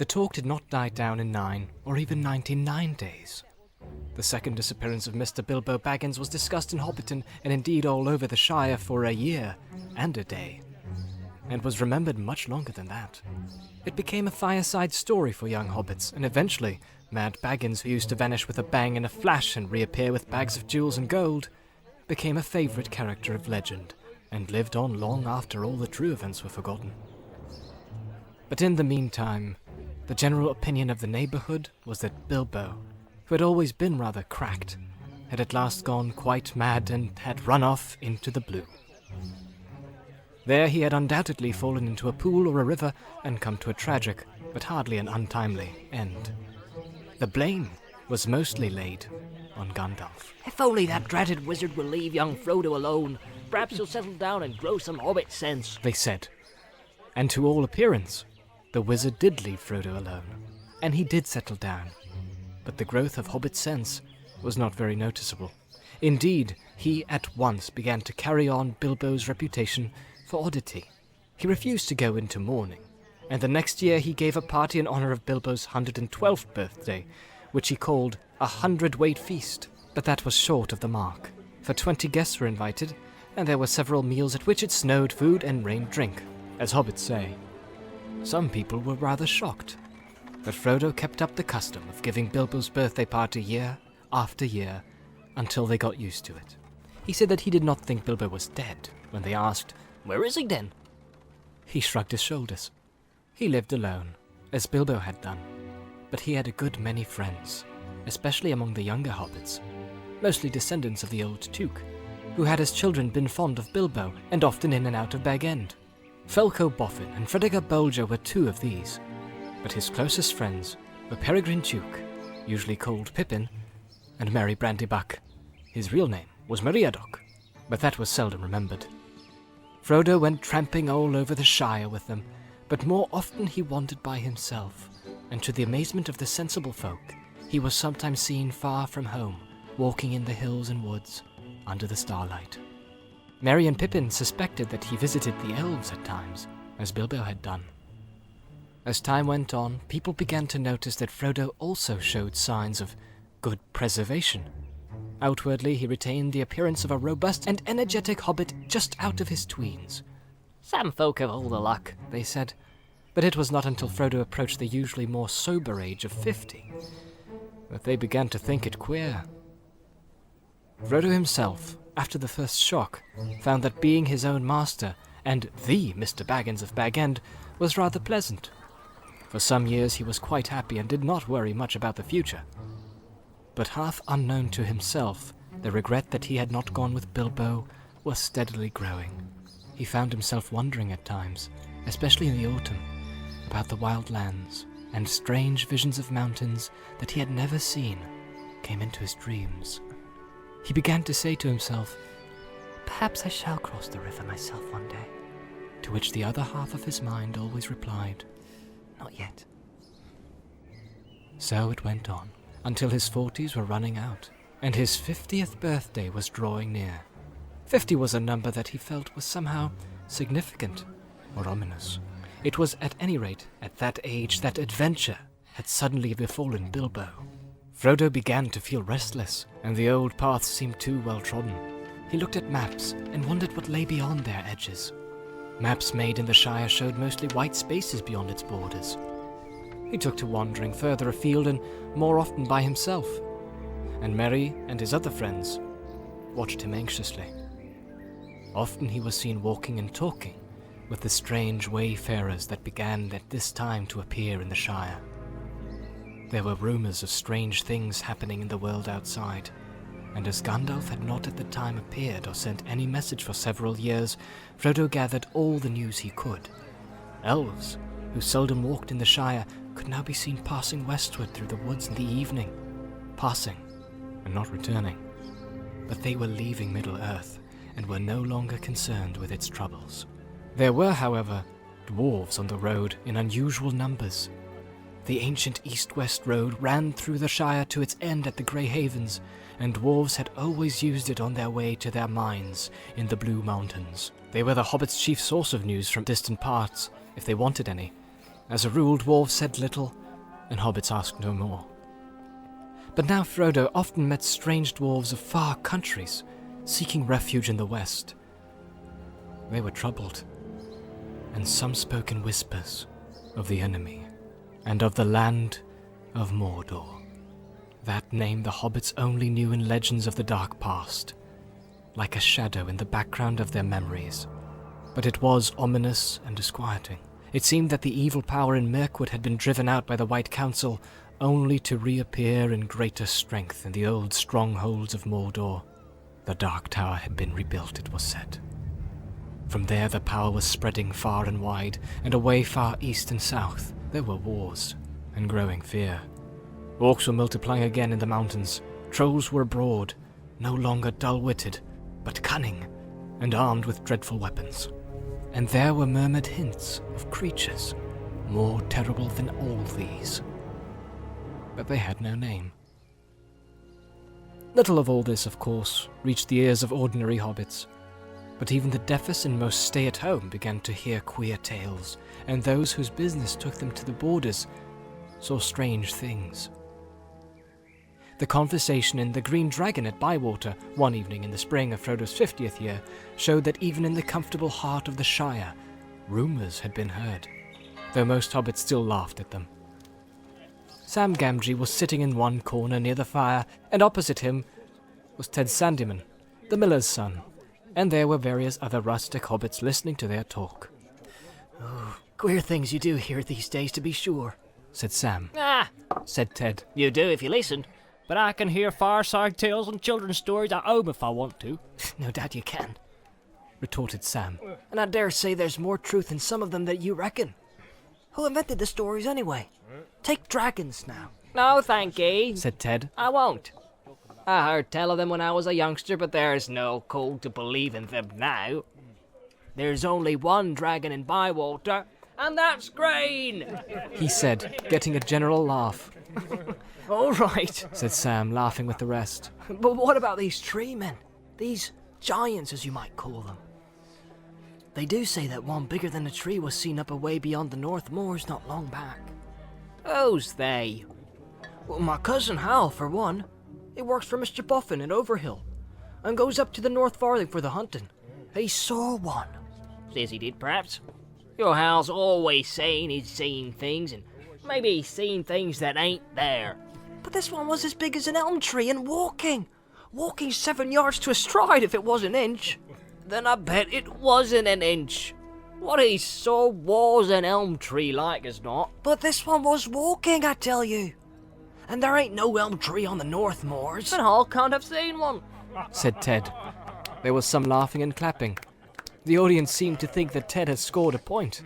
The talk did not die down in 9 or even 99 days. The second disappearance of Mr. Bilbo Baggins was discussed in Hobbiton and indeed all over the Shire for a year and a day, and was remembered much longer than that. It became a fireside story for young hobbits, and eventually, Mad Baggins, who used to vanish with a bang and a flash and reappear with bags of jewels and gold, became a favourite character of legend, and lived on long after all the true events were forgotten. But in the meantime, the general opinion of the neighbourhood was that Bilbo, who had always been rather cracked, had at last gone quite mad and had run off into the blue. There he had undoubtedly fallen into a pool or a river and come to a tragic, but hardly an untimely, end. The blame was mostly laid on Gandalf. If only that dreaded wizard will leave young Frodo alone, perhaps he'll settle down and grow some hobbit sense, They said. And to all appearance, the wizard did leave Frodo alone, and he did settle down. But the growth of hobbit sense was not very noticeable. Indeed, he at once began to carry on Bilbo's reputation for oddity. He refused to go into mourning, and the next year he gave a party in honor of Bilbo's 112th birthday, which he called a 100-weight feast. But that was short of the mark, for 20 guests were invited, and there were several meals at which it snowed food and rained drink, as hobbits say. Some people were rather shocked, but Frodo kept up the custom of giving Bilbo's birthday party year after year until they got used to it. He said that he did not think Bilbo was dead when they asked, Where is he then? He shrugged his shoulders. He lived alone, as Bilbo had done, but he had a good many friends, especially among the younger hobbits, mostly descendants of the old Took, who had as children been fond of Bilbo and often in and out of Bag End. Felco Boffin and Fredegar Bolger were two of these, but his closest friends were Peregrine Took, usually called Pippin, and Merry Brandybuck. His real name was Meriadoc, but that was seldom remembered. Frodo went tramping all over the Shire with them, but more often he wandered by himself, and to the amazement of the sensible folk, he was sometimes seen far from home, walking in the hills and woods, under the starlight. Merry and Pippin suspected that he visited the elves at times, as Bilbo had done. As time went on, people began to notice that Frodo also showed signs of good preservation. Outwardly, he retained the appearance of a robust and energetic hobbit just out of his tweens. Some folk have all the luck, They said, but it was not until Frodo approached the usually more sober age of 50 that they began to think it queer. Frodo himself, after the first shock, found that being his own master and the Mr. Baggins of Bag End was rather pleasant. For some years he was quite happy and did not worry much about the future. But half unknown to himself, the regret that he had not gone with Bilbo was steadily growing. He found himself wondering at times, especially in the autumn, about the wild lands, and strange visions of mountains that he had never seen came into his dreams. He began to say to himself, "Perhaps I shall cross the river myself one day," to which the other half of his mind always replied, "Not yet." So it went on, until his 40s were running out, and his 50th birthday was drawing near. 50 was a number that he felt was somehow significant or ominous. It was at any rate at that age that adventure had suddenly befallen Bilbo. Frodo began to feel restless, and the old paths seemed too well trodden. He looked at maps and wondered what lay beyond their edges. Maps made in the Shire showed mostly white spaces beyond its borders. He took to wandering further afield and more often by himself, and Merry and his other friends watched him anxiously. Often he was seen walking and talking with the strange wayfarers that began at this time to appear in the Shire. There were rumors of strange things happening in the world outside, and as Gandalf had not at the time appeared or sent any message for several years, Frodo gathered all the news he could. Elves, who seldom walked in the Shire, could now be seen passing westward through the woods in the evening, passing and not returning. But they were leaving Middle-earth and were no longer concerned with its troubles. There were, however, dwarves on the road in unusual numbers. The ancient east-west road ran through the Shire to its end at the Grey Havens, and dwarves had always used it on their way to their mines in the Blue Mountains. They were the hobbits' chief source of news from distant parts, if they wanted any, As a rule, dwarves said little, and hobbits asked no more. But now Frodo often met strange dwarves of far countries, seeking refuge in the west. They were troubled, and some spoke in whispers of the enemy, and of the land of Mordor. That name the hobbits only knew in legends of the dark past, like a shadow in the background of their memories. But it was ominous and disquieting. It seemed that the evil power in Mirkwood had been driven out by the White Council, only to reappear in greater strength in the old strongholds of Mordor. The Dark Tower had been rebuilt, it was said. From there the power was spreading far and wide, and away far east and south there were wars and growing fear. Orcs were multiplying again in the mountains. Trolls were abroad, no longer dull-witted, but cunning, and armed with dreadful weapons. And there were murmured hints of creatures more terrible than all these. But they had no name. Little of all this, of course, reached the ears of ordinary hobbits. But even the deafest and most stay-at-home began to hear queer tales, and those whose business took them to the borders saw strange things. The conversation in the Green Dragon at Bywater, one evening in the spring of Frodo's 50th year, showed that even in the comfortable heart of the Shire, rumours had been heard, though most hobbits still laughed at them. Sam Gamgee was sitting in one corner near the fire, and opposite him was Ted Sandyman, the miller's son, and there were various other rustic hobbits listening to their talk. Oh, queer things you do hear these days, to be sure, said Sam. Ah, said Ted. you do if you listen, but I can hear fireside tales and children's stories at home if I want to. No doubt you can, retorted Sam. And I dare say there's more truth in some of them than you reckon. Who invented the stories anyway? Take dragons now. No, thank ye, said Ted. I won't. I heard tell of them when I was a youngster, but there's no call to believe in them now. There's only one dragon in Bywater, and that's Green, he said, getting a general laugh. All right, said Sam, laughing with the rest. But what about these tree men? These giants, as you might call them. They do say that one bigger than a tree was seen up away beyond the North Moors not long back. Who's they? Well, my cousin Hal, for one. He works for Mr. Buffin at Overhill, and goes up to the North Farthing for the hunting. He saw one. Says he did, perhaps. Your Hal's always saying he's seen things, and maybe he's seen things that ain't there. But this one was as big as an elm tree and walking. Walking 7 yards to a stride if it was an inch. Then I bet it wasn't an inch. What he saw was an elm tree like as not. But this one was walking, I tell you. And there ain't no elm tree on the North Moors. And Hall can't have seen one, said Ted. There was some laughing and clapping. The audience seemed to think that Ted had scored a point.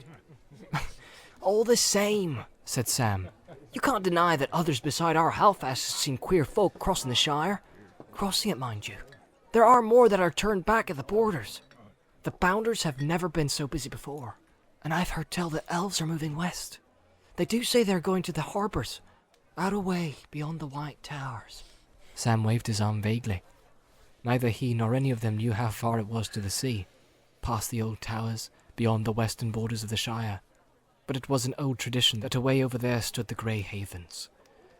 All the same, said Sam. You can't deny that others beside our Halfast have seen queer folk crossing the Shire. Crossing it, mind you. There are more that are turned back at the borders. The Bounders have never been so busy before. And I've heard tell that elves are moving west. They do say they're going to the harbours, out away beyond the White Towers. Sam waved his arm vaguely. Neither he nor any of them knew how far it was to the sea, past the old towers, beyond the western borders of the Shire. But it was an old tradition that away over there stood the Grey Havens,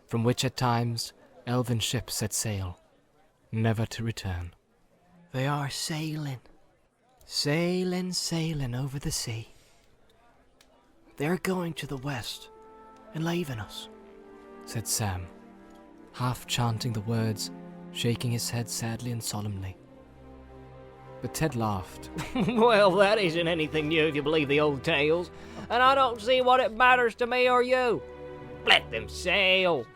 from which at times elven ships set sail, never to return. They are sailing, sailing, sailing over the sea. They're going to the west and leaving us, said Sam, half chanting the words, shaking his head sadly and solemnly. But Ted laughed. Well, that isn't anything new if you believe the old tales, and I don't see what it matters to me or you. Let them sail.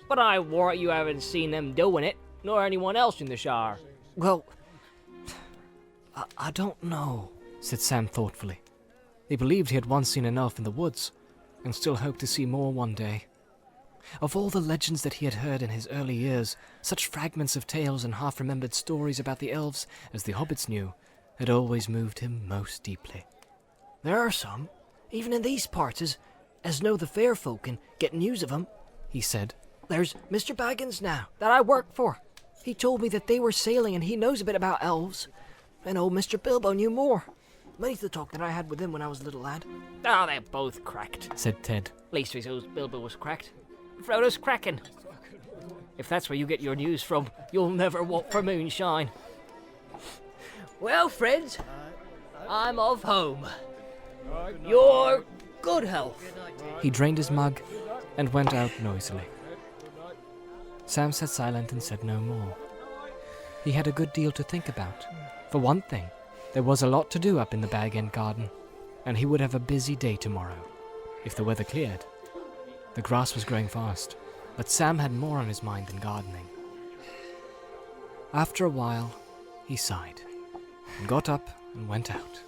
But I warrant you haven't seen them doing it, nor anyone else in the Shire. Well, I don't know, said Sam thoughtfully. He believed he had once seen an elf in the woods, and still hoped to see more one day. Of all the legends that he had heard in his early years, such fragments of tales and half-remembered stories about the elves, as the hobbits knew, had always moved him most deeply. There are some, even in these parts, as know the fair folk and get news of 'em, he said. There's Mr. Baggins now, that I work for. He told me that they were sailing and he knows a bit about elves, and old Mr. Bilbo knew more. Many's the talk that I had with him when I was a little lad. Oh, they're both cracked. said Ted. Leastways, Bilbo was cracked. Frodo's cracking. If that's where you get your news from, you'll never walk for moonshine. Well, friends, I'm off home. Your good health. He drained his mug and went out noisily. Sam sat silent and said no more. He had a good deal to think about. For one thing, there was a lot to do up in the Bag End garden, and he would have a busy day tomorrow, if the weather cleared. The grass was growing fast, but Sam had more on his mind than gardening. After a while, he sighed, and got up and went out.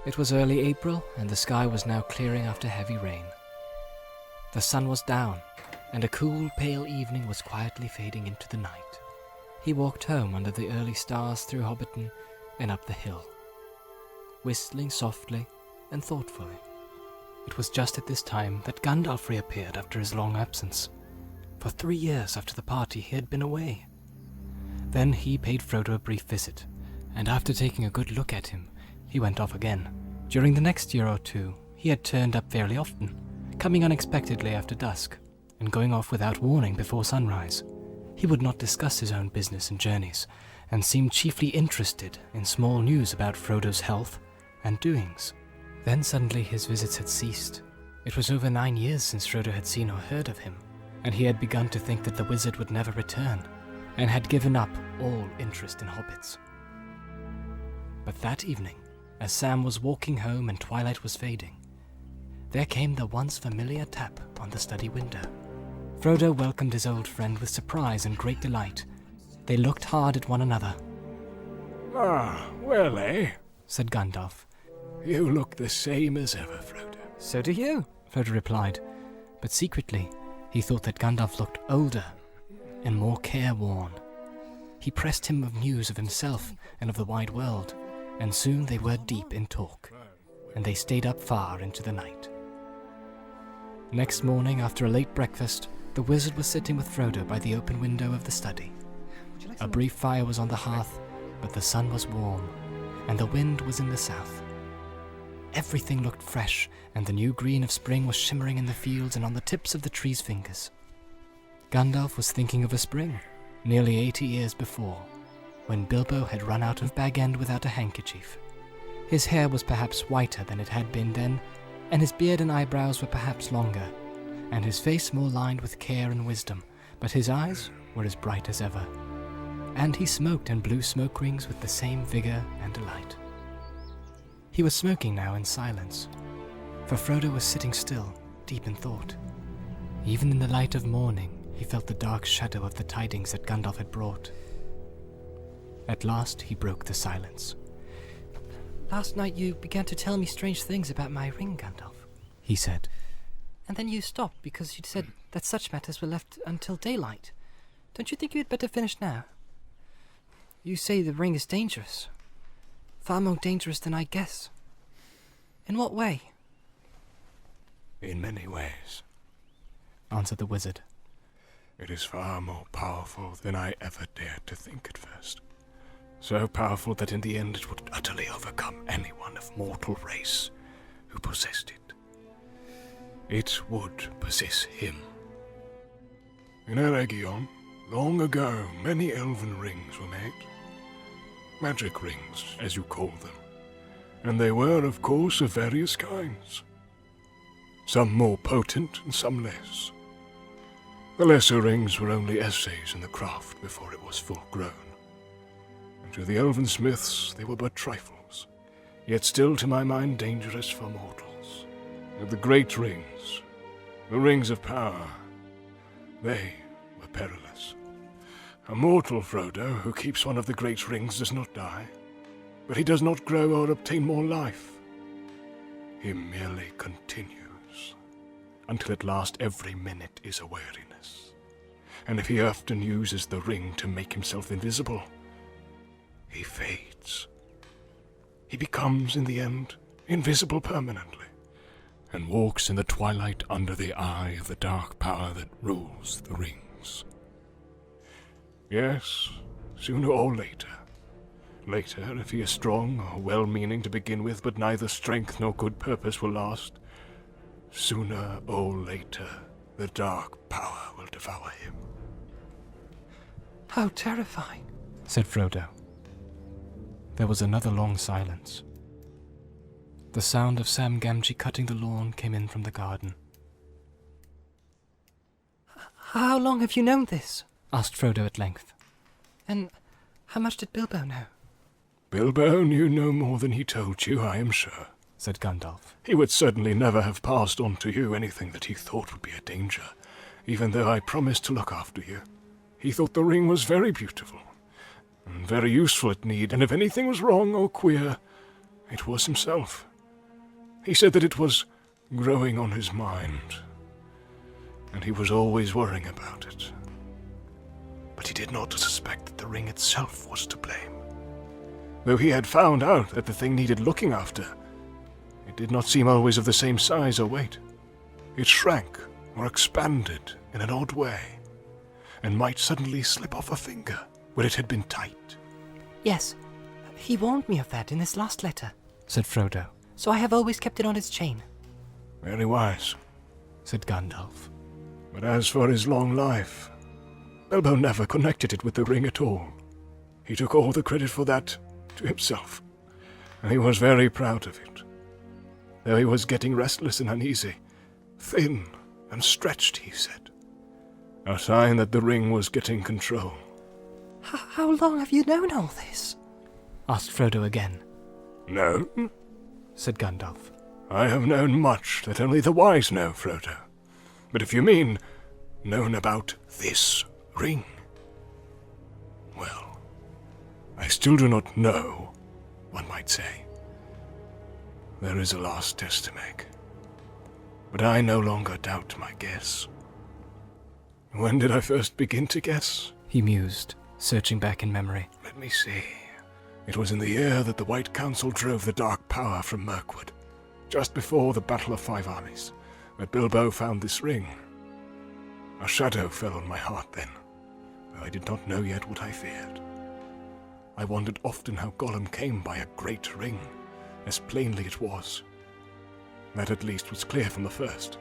It was early April, and the sky was now clearing after heavy rain. The sun was down, and a cool, pale evening was quietly fading into the night. He walked home under the early stars through Hobbiton and up the hill, whistling softly and thoughtfully. It was just at this time that Gandalf reappeared after his long absence. For 3 years after the party he had been away. Then he paid Frodo a brief visit, and after taking a good look at him, he went off again. During the next year or two, he had turned up fairly often, coming unexpectedly after dusk, and going off without warning before sunrise. He would not discuss his own business and journeys, and seemed chiefly interested in small news about Frodo's health and doings. Then suddenly his visits had ceased. It was over 9 years since Frodo had seen or heard of him, and he had begun to think that the wizard would never return, and had given up all interest in hobbits. But that evening, as Sam was walking home and twilight was fading, there came the once familiar tap on the study window. Frodo welcomed his old friend with surprise and great delight. They looked hard at one another. "Ah, well, said Gandalf. You look the same as ever, Frodo." So do you, Frodo replied, but secretly he thought that Gandalf looked older and more careworn. He pressed him of news of himself and of the wide world, and soon they were deep in talk, and they stayed up far into the night. Next morning, after a late breakfast, the wizard was sitting with Frodo by the open window of the study. A brief fire was on the hearth, but the sun was warm, and the wind was in the south. Everything looked fresh, and the new green of spring was shimmering in the fields and on the tips of the trees' fingers. Gandalf was thinking of a spring, nearly 80 years before, when Bilbo had run out of Bag End without a handkerchief. His hair was perhaps whiter than it had been then, and his beard and eyebrows were perhaps longer, and his face more lined with care and wisdom, but his eyes were as bright as ever. And he smoked and blew smoke rings with the same vigor and delight. He was smoking now in silence, for Frodo was sitting still, deep in thought. Even in the light of morning, he felt the dark shadow of the tidings that Gandalf had brought. At last he broke the silence. "Last night you began to tell me strange things about my ring, Gandalf," he said. "And then you stopped because you said that such matters were left until daylight. Don't you think you had better finish now? You say the ring is dangerous. Far more dangerous than I guess. In what way?" "In many ways," answered the wizard. "It is far more powerful than I ever dared to think at first. So powerful that in the end it would utterly overcome anyone of mortal race who possessed it. It would possess him. In Eregion, long ago, many elven rings were made. Magic rings, as you call them. And they were, of course, of various kinds. Some more potent and some less. The lesser rings were only essays in the craft before it was full grown. And to the elven smiths they were but trifles, yet still to my mind dangerous for mortals. And the great rings, the rings of power, they were perilous. A mortal, Frodo, who keeps one of the great rings does not die, but he does not grow or obtain more life. He merely continues, until at last every minute is a weariness. And if he often uses the ring to make himself invisible, he fades. He becomes, in the end, invisible permanently, and walks in the twilight under the eye of the dark power that rules the rings. Yes, sooner or later, Later, if he is strong or well-meaning to begin with, but neither strength nor good purpose will last, sooner or later, the dark power will devour him. How terrifying, said Frodo. There was another long silence. The sound of Sam Gamgee cutting the lawn came in from the garden. How long have you known this? Asked Frodo at length. And how much did Bilbo know? Bilbo knew no more than he told you, I am sure, said Gandalf. He would certainly never have passed on to you anything that he thought would be a danger, even though I promised to look after you. He thought the ring was very beautiful, and very useful at need, and if anything was wrong or queer, it was himself. He said that it was growing on his mind, and he was always worrying about it. But he did not suspect that the ring itself was to blame. Though he had found out that the thing needed looking after, it did not seem always of the same size or weight. It shrank or expanded in an odd way, and might suddenly slip off a finger where it had been tight. Yes, he warned me of that in his last letter, said Frodo. So I have always kept it on his chain. Very wise, said Gandalf. But as for his long life, Bilbo never connected it with the ring at all. He took all the credit for that to himself, and he was very proud of it. Though he was getting restless and uneasy, thin and stretched, he said. A sign that the ring was getting control. How long have you known all this? Asked Frodo again. No, said Gandalf. I have known much that only the wise know, Frodo. But if you mean known about this ring, well, I still do not know, one might say. There is a last test to make. But I no longer doubt my guess. When did I first begin to guess? He mused, searching back in memory. Let me see. It was in the year that the White Council drove the Dark Power from Mirkwood, just before the Battle of Five Armies, that Bilbo found this ring. A shadow fell on my heart then, though I did not know yet what I feared. I wondered often how Gollum came by a great ring, as plainly it was. That at least was clear from the first.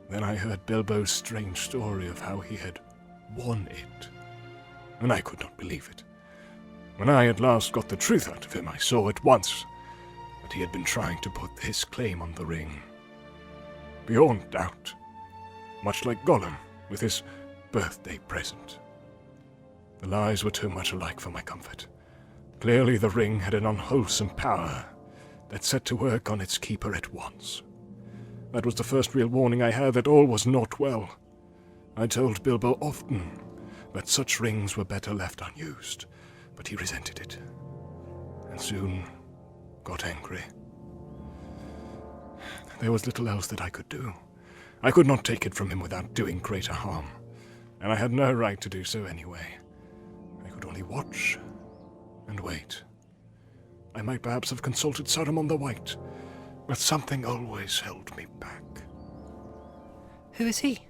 Then I heard Bilbo's strange story of how he had won it, and I could not believe it. When I at last got the truth out of him, I saw at once that he had been trying to put his claim on the ring. Beyond doubt, much like Gollum with his birthday present. The lies were too much alike for my comfort. Clearly the ring had an unwholesome power that set to work on its keeper at once. That was the first real warning I had that all was not well. I told Bilbo often that such rings were better left unused, but he resented it, and soon got angry. There was little else that I could do. I could not take it from him without doing greater harm, and I had no right to do so anyway. I could only watch and wait. I might perhaps have consulted Saruman the White, but something always held me back. Who is he?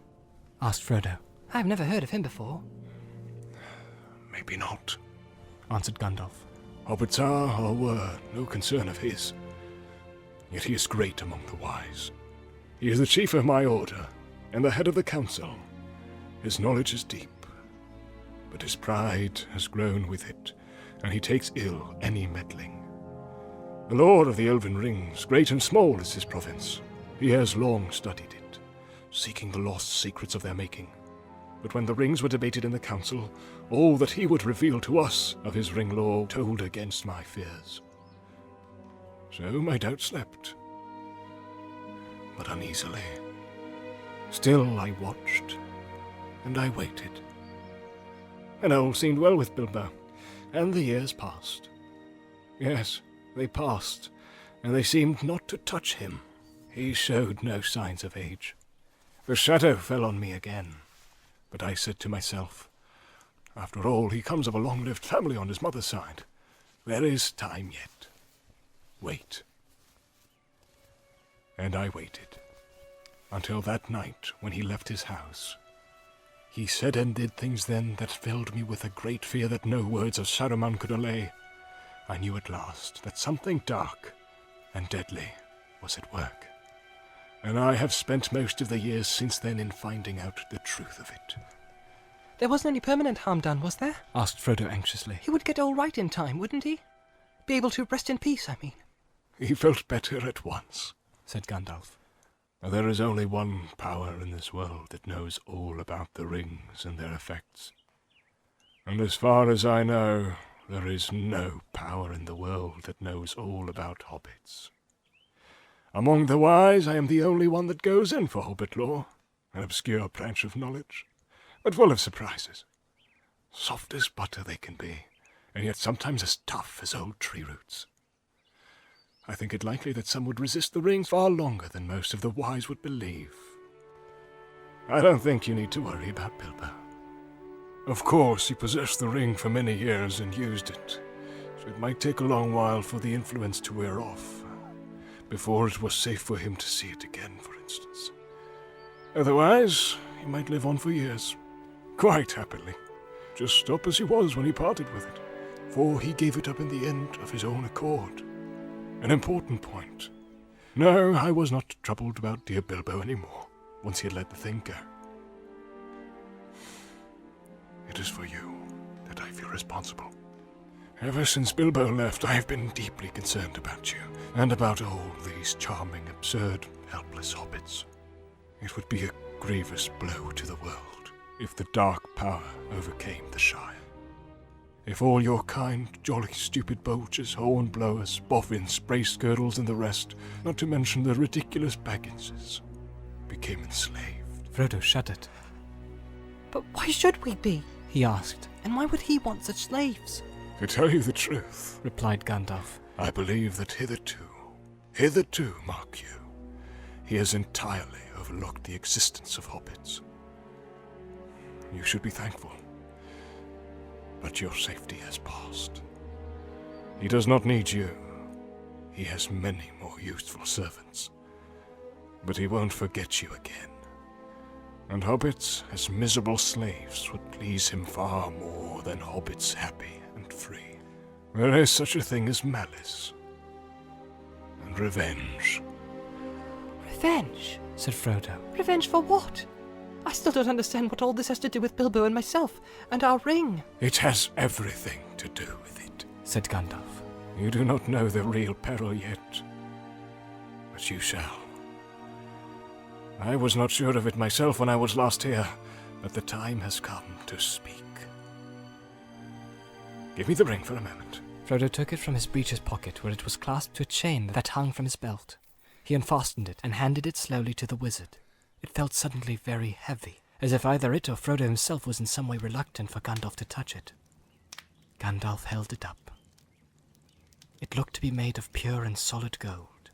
Asked Frodo. I've never heard of him before. Maybe not, answered Gandalf. Hobbits are or were no concern of his. Yet he is great among the wise. He is the chief of my order, and the head of the council. His knowledge is deep, but his pride has grown with it, and he takes ill any meddling. The Lord of the Elven Rings, great and small, is his province. He has long studied it, seeking the lost secrets of their making. But when the rings were debated in the council, all that he would reveal to us of his ring lore told against my fears. So my doubt slept, but uneasily. Still I watched, and I waited. And all seemed well with Bilbo, and the years passed. Yes, they passed, and they seemed not to touch him. He showed no signs of age. The shadow fell on me again, but I said to myself, after all, he comes of a long-lived family on his mother's side. There is time yet. Wait. And I waited, until that night when he left his house. He said and did things then that filled me with a great fear that no words of Saruman could allay. I knew at last that something dark and deadly was at work. And I have spent most of the years since then in finding out the truth of it. There wasn't any permanent harm done, was there? Asked Frodo anxiously. He would get all right in time, wouldn't he? Be able to rest in peace, I mean. He felt better at once, said Gandalf. There is only one power in this world that knows all about the rings and their effects. And as far as I know, there is no power in the world that knows all about hobbits. Among the wise, I am the only one that goes in for hobbit lore, an obscure branch of knowledge, but full of surprises. Soft as butter they can be, and yet sometimes as tough as old tree roots. I think it likely that some would resist the rings far longer than most of the wise would believe. I don't think you need to worry about Bilbo. Of course, he possessed the ring for many years and used it, so it might take a long while for the influence to wear off, before it was safe for him to see it again, for instance. Otherwise, he might live on for years, quite happily, just stop as he was when he parted with it, for he gave it up in the end of his own accord. An important point. No, I was not troubled about dear Bilbo anymore, once he had let the thing go. It is for you that I feel responsible. Ever since Bilbo left, I have been deeply concerned about you, and about all these charming, absurd, helpless hobbits. It would be a grievous blow to the world if the dark power overcame the Shire. If all your kind, jolly, stupid poachers, hornblowers, boffins, brace-girdles, and the rest, not to mention the ridiculous Bagginses, became enslaved. Frodo shuddered. But why should we be? He asked. And why would he want such slaves? To tell you the truth, replied Gandalf, I believe that hitherto, mark you, he has entirely overlooked the existence of hobbits. You should be thankful. But your safety has passed. He does not need you. He has many more useful servants. But he won't forget you again. And hobbits as miserable slaves would please him far more than hobbits happy and free. There is such a thing as malice and revenge. Revenge, said Frodo. Revenge for what? I still don't understand what all this has to do with Bilbo and myself, and our ring. It has everything to do with it, said Gandalf. You do not know the real peril yet, but you shall. I was not sure of it myself when I was last here, but the time has come to speak. Give me the ring for a moment. Frodo took it from his breeches pocket, where it was clasped to a chain that hung from his belt. He unfastened it and handed it slowly to the wizard. It felt suddenly very heavy, as if either it or Frodo himself was in some way reluctant for Gandalf to touch it. Gandalf held it up. It looked to be made of pure and solid gold.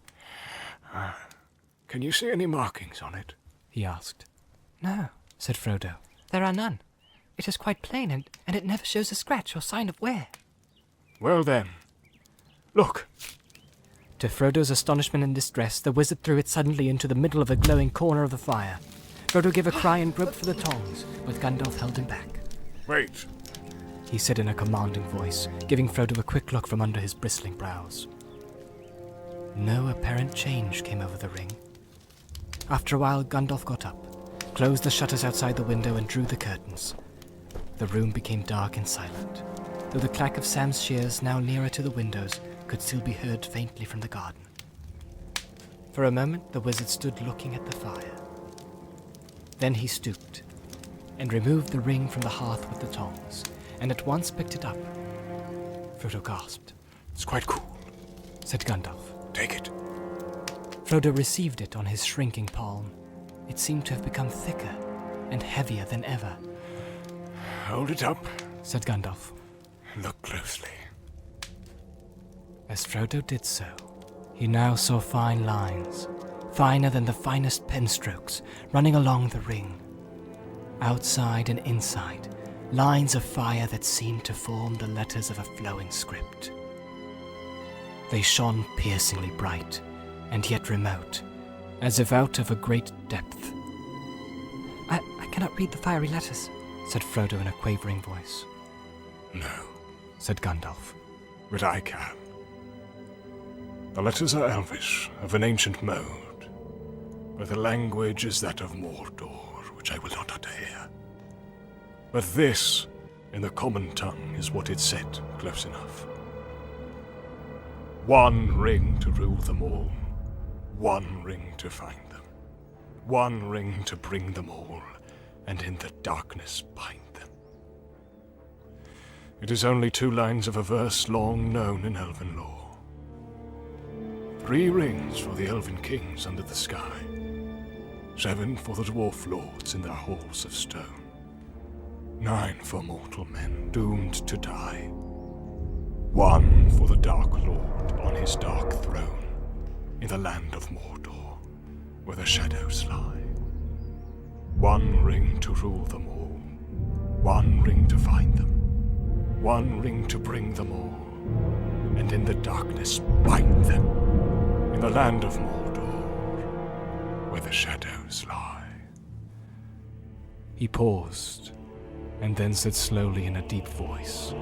Can you see any markings on it? He asked. No, said Frodo. There are none. It is quite plain, and it never shows a scratch or sign of wear. Well then, look. To Frodo's astonishment and distress, the wizard threw it suddenly into the middle of a glowing corner of the fire. Frodo gave a cry and groped for the tongs, but Gandalf held him back. Wait, he said in a commanding voice, giving Frodo a quick look from under his bristling brows. No apparent change came over the ring. After a while, Gandalf got up, closed the shutters outside the window, and drew the curtains. The room became dark and silent, though the clack of Sam's shears, now nearer to the windows, could still be heard faintly from the garden. For a moment, the wizard stood looking at the fire. Then he stooped and removed the ring from the hearth with the tongs, and at once picked it up. Frodo gasped. It's quite cool, said Gandalf. Take it. Frodo received it on his shrinking palm. It seemed to have become thicker and heavier than ever. Hold it up, said Gandalf. Look closely. As Frodo did so, he now saw fine lines, finer than the finest pen strokes, running along the ring. Outside and inside, lines of fire that seemed to form the letters of a flowing script. They shone piercingly bright, and yet remote, as if out of a great depth. I cannot read the fiery letters, said Frodo in a quavering voice. No, said Gandalf. but I can. The letters are Elvish, of an ancient mode, but the language is that of Mordor, which I will not utter here. But this, in the common tongue, is what it said, close enough. One ring to rule them all, one ring to find them, one ring to bring them all, and in the darkness bind them. It is only 2 lines of a verse long known in elven lore. 3 rings for the elven kings under the sky, 7 for the dwarf lords in their halls of stone, 9 for mortal men doomed to die, 1 for the Dark Lord on his dark throne in the land of Mordor, where the shadows lie. 1 ring to rule them all, 1 ring to find them, 1 ring to bring them all, and in the darkness bind them in the land of Mordor, where the shadows lie. He paused, and then said slowly in a deep voice,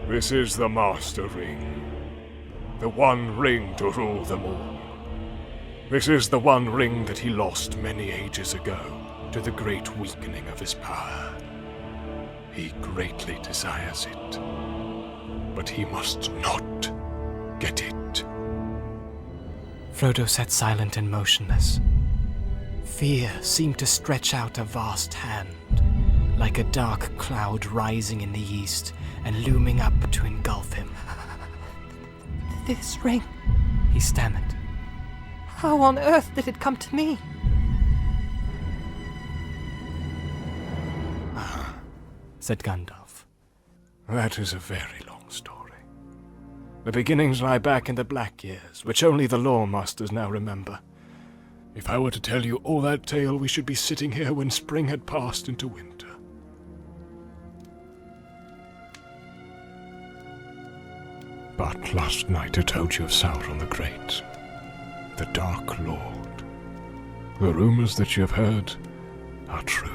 This is the Master Ring, the one ring to rule them all. This is the one ring that he lost many ages ago to the great weakening of his power. He greatly desires it, but he must not get it. Frodo sat silent and motionless. Fear seemed to stretch out a vast hand, like a dark cloud rising in the east and looming up to engulf him. This ring, He stammered. how on earth did it come to me? Said Gandalf. That is a very long story. The beginnings lie back in the Black Years, which only the lore masters now remember. If I were to tell you all that tale, we should be sitting here when spring had passed into winter. But last night I told you of Sauron the Great, the Dark Lord. The rumors that you have heard are true.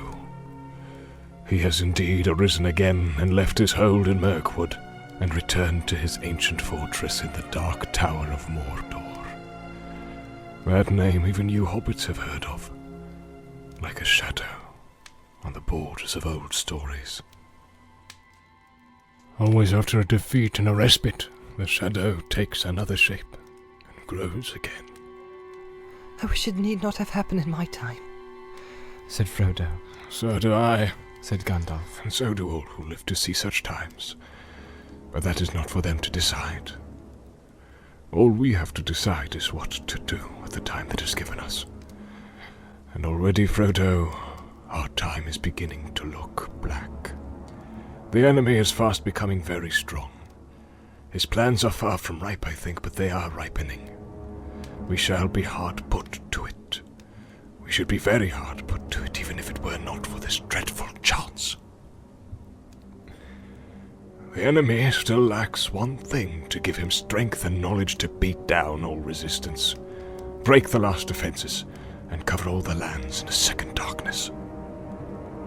He has indeed arisen again and left his hold in Mirkwood and returned to his ancient fortress in the Dark Tower of Mordor. That name even you hobbits have heard of, like a shadow on the borders of old stories. Always after a defeat and a respite, the shadow takes another shape and grows again. I wish it need not have happened in my time. Said Frodo. So do I, Said Gandalf. and so do all who live to see such times. But that is not for them to decide. All we have to decide is what to do with the time that is given us. And already, Frodo, our time is beginning to look black. The enemy is fast becoming very strong. His plans are far from ripe, I think, but they are ripening. We shall be hard put to it. We should be very hard put to it, even if it were not for this dreadful chance. The enemy still lacks one thing to give him strength and knowledge to beat down all resistance, break the last defenses, and cover all the lands in a second darkness.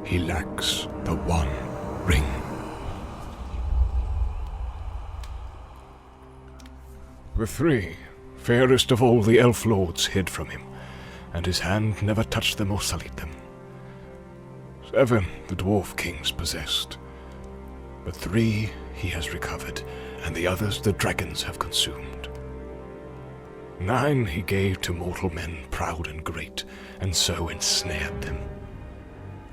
He lacks the one ring. The 3, fairest of all the elf lords, hid from him, and his hand never touched them or sullied them. 7 the dwarf kings possessed, but 3 he has recovered, and the others the dragons have consumed. 9 he gave to mortal men proud and great, and so ensnared them.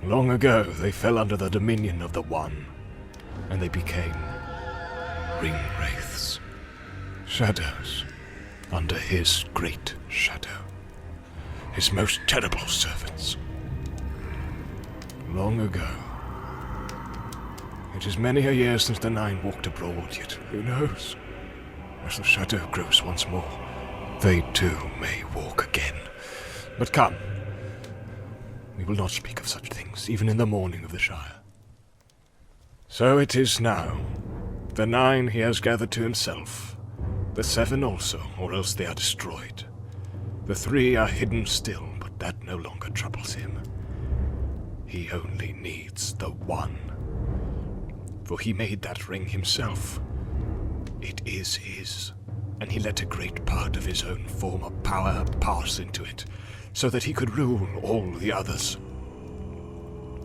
Long ago they fell under the dominion of the One, and they became ring wraiths, shadows under his great shadow, his most terrible servants. Long ago. It is many a year since the 9 walked abroad, yet who knows? As the shadow grows once more, they too may walk again. But come, we will not speak of such things, even in the morning of the Shire. So it is now. The 9 he has gathered to himself, the 7 also, or else they are destroyed. The 3 are hidden still, but that no longer troubles him. He only needs the 1. For he made that ring himself. It is his, and he let a great part of his own former power pass into it, so that he could rule all the others.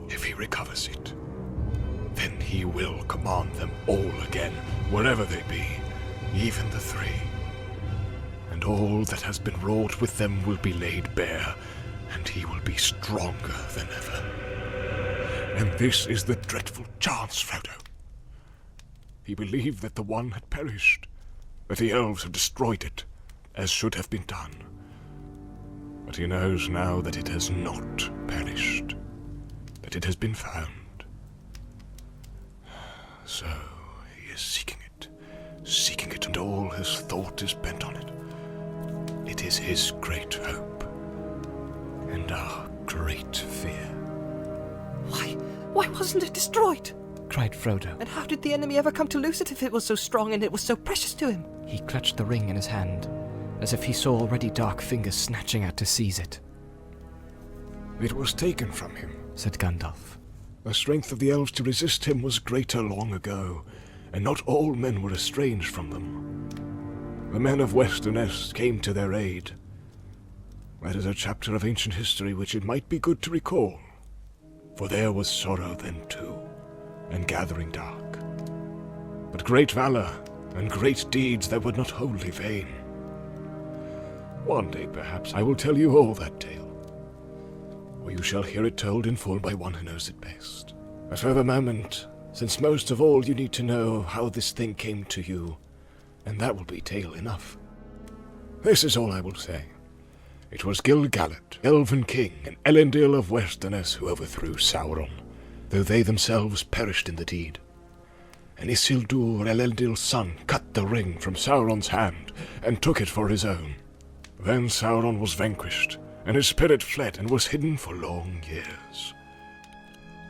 If he recovers it, then he will command them all again, wherever they be, even the three. And all that has been wrought with them will be laid bare, and he will be stronger than ever. And this is the dreadful chance, Frodo. He believed that the one had perished, that the elves had destroyed it, as should have been done. But he knows now that it has not perished, that it has been found. So he is seeking it, and all his thought is bent on it. It is his great hope, and our great fear. Why wasn't it destroyed? cried Frodo. And how did the enemy ever come to lose it if it was so strong and it was so precious to him? He clutched the ring in his hand, as if he saw already dark fingers snatching out to seize it. It was taken from him, said Gandalf. The strength of the elves to resist him was greater long ago, and not all men were estranged from them. The men of Westernesse came to their aid. That is a chapter of ancient history which it might be good to recall, for there was sorrow then too, and gathering dark, but great valor and great deeds that were not wholly vain. One day, perhaps, I will tell you all that tale, or you shall hear it told in full by one who knows it best. But for the moment, since most of all you need to know how this thing came to you, and that will be tale enough. This is all I will say. It was Gil-galad, Elven King, and Elendil of Westernesse who overthrew Sauron, though they themselves perished in the deed. And Isildur, Elendil's son, cut the ring from Sauron's hand and took it for his own. Then Sauron was vanquished, and his spirit fled and was hidden for long years,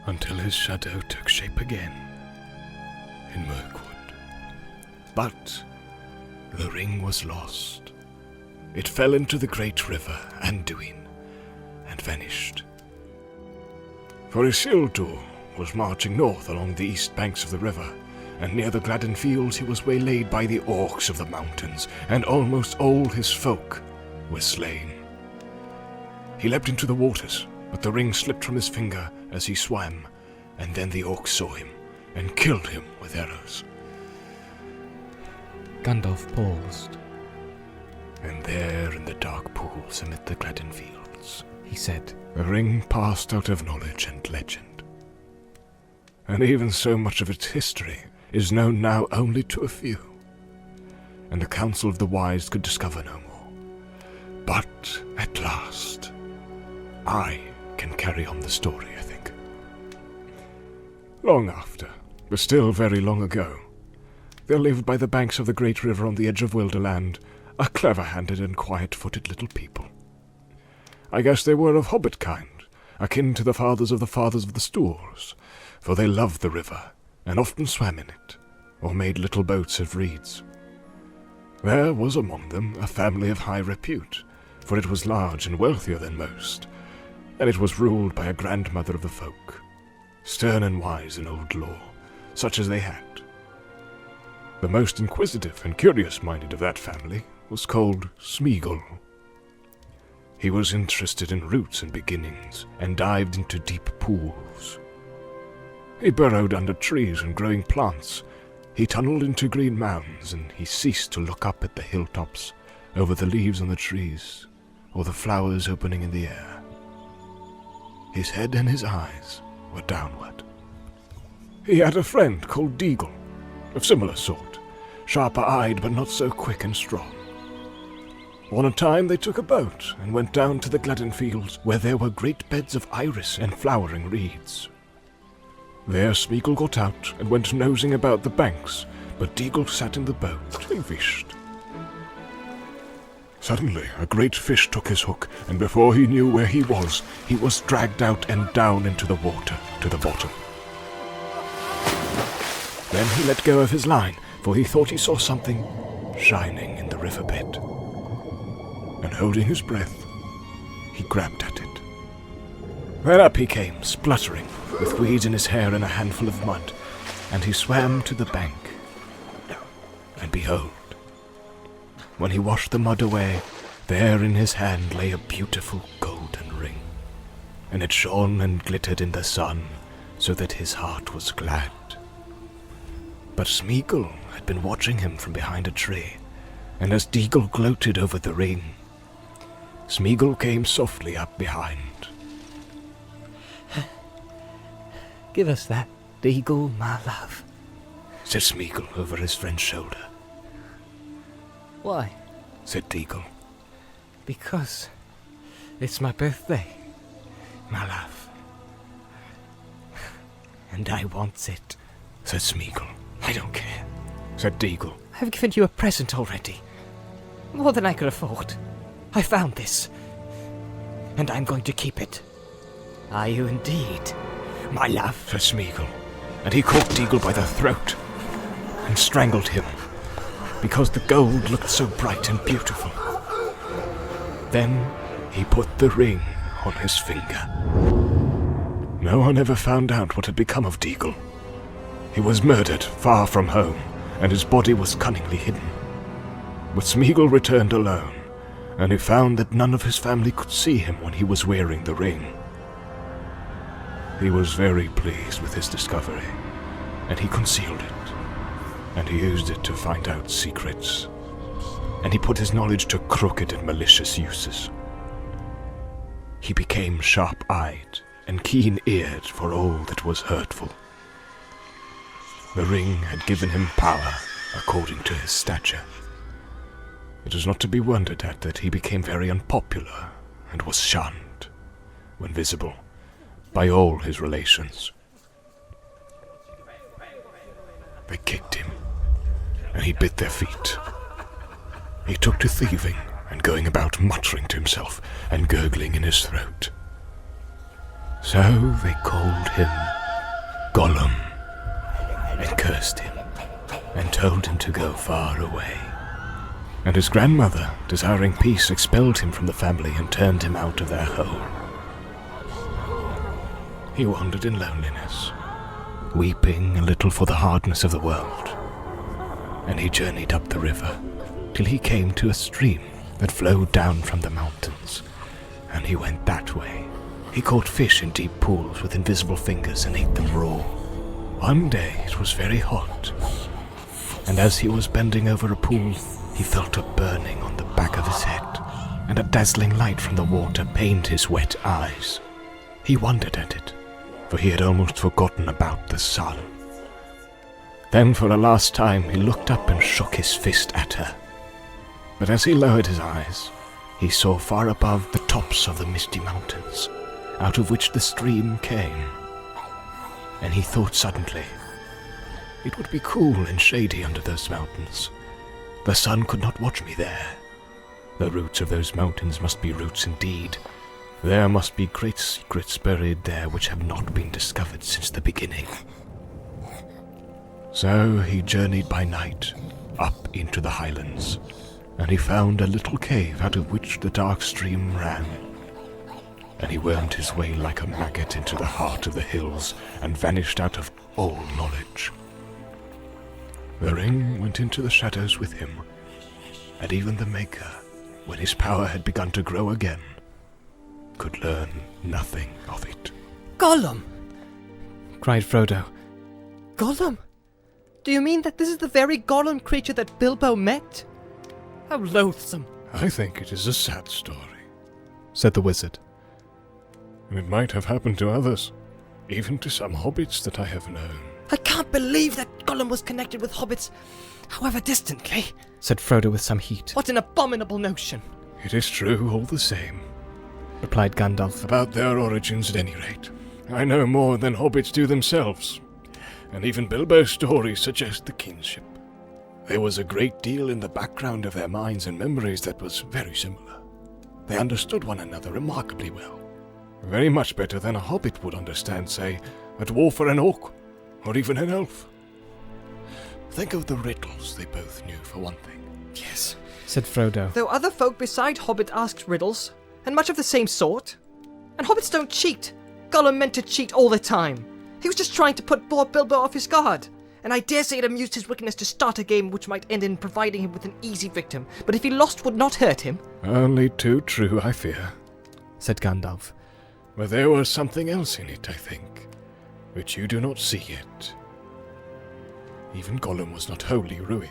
until his shadow took shape again in Mirkwood. But the ring was lost. It fell into the great river Anduin and vanished. For Isildur was marching north along the east banks of the river, and near the Gladden fields he was waylaid by the orcs of the mountains, and almost all his folk were slain. He leapt into the waters, but the ring slipped from his finger as he swam, and then the orcs saw him and killed him with arrows. Gandalf paused. And there in the dark pools amid the Gladden fields, He said, the ring passed out of knowledge and legend. And even so much of its history is known now only to a few, and the Council of the Wise could discover no more. But at last, I can carry on the story, I think. Long after, but still very long ago, there lived by the banks of the great river on the edge of Wilderland a clever-handed and quiet-footed little people. I guess they were of hobbit kind, akin to the fathers of the Stoors, for they loved the river, and often swam in it, or made little boats of reeds. There was among them a family of high repute, for it was large and wealthier than most, and it was ruled by a grandmother of the folk, stern and wise in old lore, such as they had. The most inquisitive and curious-minded of that family was called Smeagol. He was interested in roots and beginnings, and dived into deep pools. He burrowed under trees and growing plants. He tunneled into green mounds, and he ceased to look up at the hilltops, over the leaves on the trees, or the flowers opening in the air. His head and his eyes were downward. He had a friend called Deagle, of similar sort, sharper-eyed but not so quick and strong. On a time they took a boat and went down to the Gladden fields, where there were great beds of iris and flowering reeds. There Smeagol got out and went nosing about the banks, but Deagle sat in the boat and fished. Suddenly a great fish took his hook, and before he knew where he was dragged out and down into the water to the bottom. Then he let go of his line, for he thought he saw something shining in the riverbed. And holding his breath, he grabbed at it. Then up he came, spluttering, with weeds in his hair and a handful of mud, and he swam to the bank and behold, when he washed the mud away, there in his hand lay a beautiful golden ring, and it shone and glittered in the sun, so that his heart was glad. But Smeagol had been watching him from behind a tree, and as Deagle gloated over the ring, Smeagol came softly up behind. Give us that, Deagle, my love, said Smeagol over his friend's shoulder. Why? Said Deagle. Because it's my birthday, my love. And I want it, said Smeagol. I don't care. Said Deagle. I've given you a present already. More than I could afford. I found this. And I'm going to keep it. Are you indeed, my love? Said Smeagol. And he caught Deagle by the throat and strangled him, because the gold looked so bright and beautiful. Then he put the ring on his finger. No one ever found out what had become of Deagle. He was murdered far from home, and his body was cunningly hidden. But Smeagol returned alone, and he found that none of his family could see him when he was wearing the ring. He was very pleased with his discovery, and he concealed it, and he used it to find out secrets, and he put his knowledge to crooked and malicious uses. He became sharp-eyed and keen-eared for all that was hurtful. The ring had given him power according to his stature. It is not to be wondered at that he became very unpopular and was shunned, when visible, by all his relations. They kicked him, and he bit their feet. He took to thieving and going about muttering to himself and gurgling in his throat. So they called him Gollum, and cursed him, and told him to go far away. And his grandmother, desiring peace, expelled him from the family and turned him out of their home. He wandered in loneliness, weeping a little for the hardness of the world, and he journeyed up the river till he came to a stream that flowed down from the mountains, and he went that way. He caught fish in deep pools with invisible fingers and ate them raw. One day it was very hot, and as he was bending over a pool, he felt a burning on the back of his head, and a dazzling light from the water pained his wet eyes. He wondered at it, for he had almost forgotten about the sun. Then for the last time he looked up and shook his fist at her. But as he lowered his eyes, he saw far above the tops of the misty mountains, out of which the stream came. And he thought suddenly, it would be cool and shady under those mountains. The sun could not watch me there. The roots of those mountains must be roots indeed. There must be great secrets buried there which have not been discovered since the beginning. So he journeyed by night up into the highlands, and he found a little cave out of which the dark stream ran. And he wormed his way like a maggot into the heart of the hills and vanished out of all knowledge. The ring went into the shadows with him, and even the Maker, when his power had begun to grow again, could learn nothing of it. Gollum! cried Frodo. Gollum? Do you mean that this is the very Gollum creature that Bilbo met? How loathsome. I think it is a sad story, Said the wizard. and it might have happened to others, even to some hobbits that I have known. I can't believe that Gollum was connected with hobbits, however distantly. Said Frodo with some heat. What an abominable notion. It is true all the same. Replied Gandalf. About their origins at any rate. I know more than hobbits do themselves, and even Bilbo's stories suggest the kinship. There was a great deal in the background of their minds and memories that was very similar. They understood one another remarkably well. Very much better than a hobbit would understand, say, a dwarf or an orc, or even an elf. Think of the riddles they both knew, for one thing. Yes. Said Frodo. Though other folk beside Hobbit asked riddles, and much of the same sort. And hobbits don't cheat. Gollum meant to cheat all the time. He was just trying to put poor Bilbo off his guard, and I dare say it amused his wickedness to start a game which might end in providing him with an easy victim, but if he lost would not hurt him. Only too true, I fear. said Gandalf. But there was something else in it, I think, which you do not see yet. Even Gollum was not wholly ruined.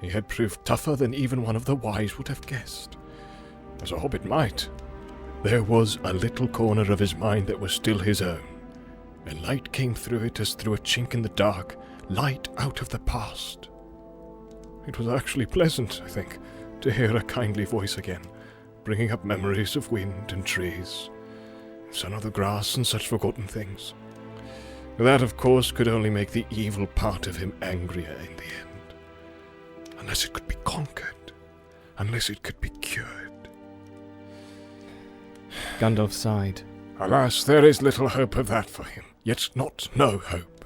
He had proved tougher than even one of the wise would have guessed, as a hobbit might. There was a little corner of his mind that was still his own, and light came through it as through a chink in the dark, light out of the past. It was actually pleasant, I think, to hear a kindly voice again, bringing up memories of wind and trees, sun of the grass and such forgotten things. That, of course, could only make the evil part of him angrier in the end. Unless it could be conquered, unless it could be cured. Gandalf sighed. Alas, there is little hope of that for him, yet not no hope.